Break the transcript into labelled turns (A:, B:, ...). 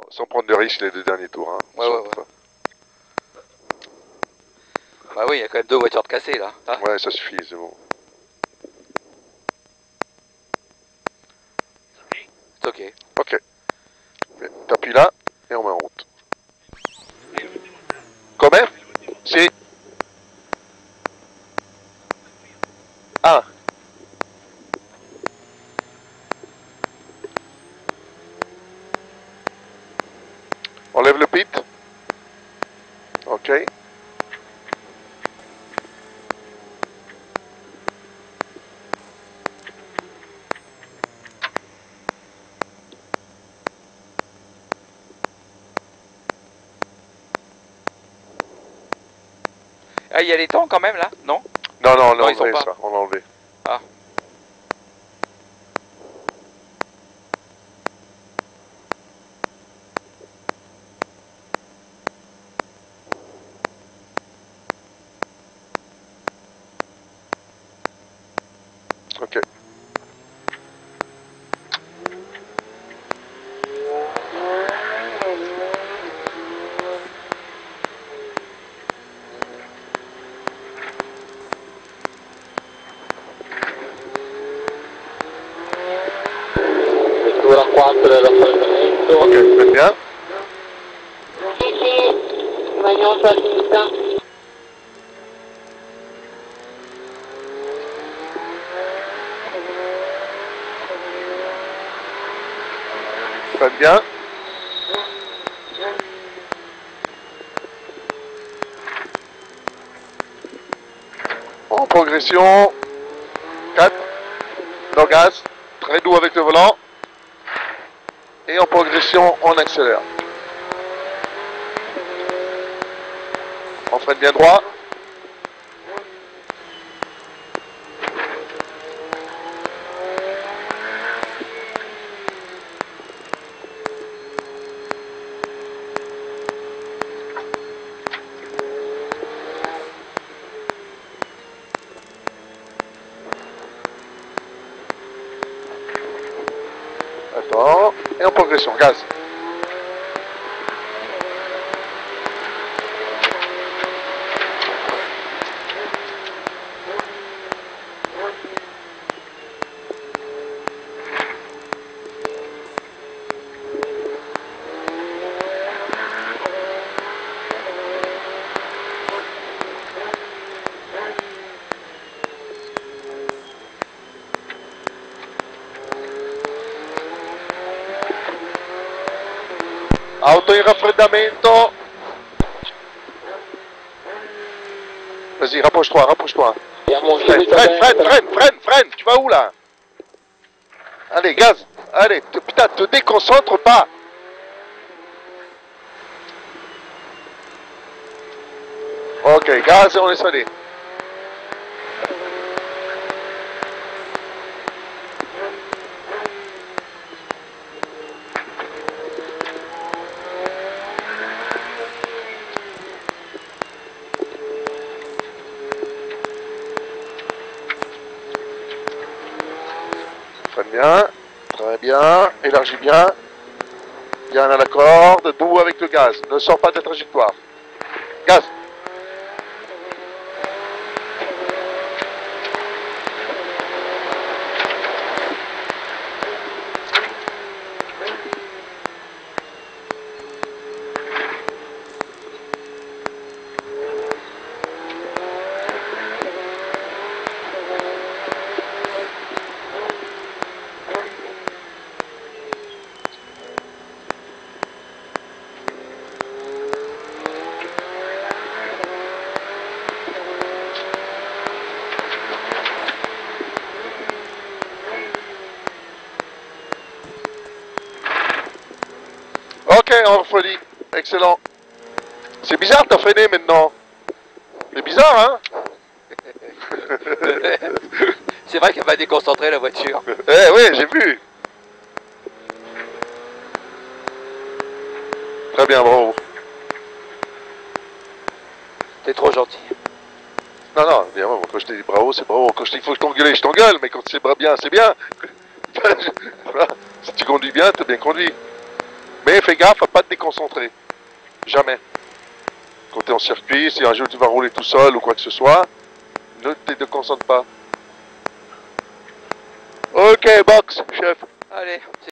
A: sans prendre de risque les deux derniers tours. Hein.
B: Ouais. Bah oui, il y a quand même 2 voitures de cassées là. Hein,
A: ouais, ça suffit, c'est bon.
B: c'est ok.
A: Ok. T'appuies là et on met en route. Comment? Si. Ah. On lève le pit. Ok.
B: Ah, il y a les temps quand même là? Non?
A: Non, non, on
B: Non,
A: l'a
B: ils sont
A: enlevé
B: pas.
A: ça, on l'a enlevé.
B: Ah.
A: Ok.
C: Vettura 4 del raffreddamento.
A: Ok, faites bien.
C: Sì, magnotta a sinistra.
A: Faites bien. En progression. 4. No gaz. Très doux avec le volant. Et en progression, on accélère. On freine bien droit. Attends. Et en progression, gaz. Auto in raffreddamento. Vas-y, rapproche-toi, rapproche-toi.
C: Andiamo
A: Freine,
C: subito a
A: freine, freine,
C: destra.
A: freine, freine, freine. Tu vas où là? Allez, gaz. Allez, putain, te déconcentre pas. Ok, gaz et on laisse aller. Freine bien, très bien, élargis bien. Bien à la corde, doux avec le gaz. Ne sors pas de la trajectoire. Gaz. Ok, on refroidit. Excellent. C'est bizarre, t'as freiné maintenant. C'est bizarre, hein?
B: C'est vrai qu'elle m'a déconcentré la voiture.
A: Eh oui, j'ai vu. Très bien, bravo.
B: T'es trop gentil.
A: Non, non, bien, quand je te dis bravo, c'est bravo. Quand je te dis qu'il faut que je t'engueule, je t'engueule. Mais quand c'est bien, c'est bien. Si tu conduis bien, t'as bien conduit. Mais fais gaffe à pas te déconcentrer. Jamais. Quand tu es en circuit, si un jour tu vas rouler tout seul ou quoi que ce soit, ne te déconcentre pas. Ok, box, chef.
B: Allez.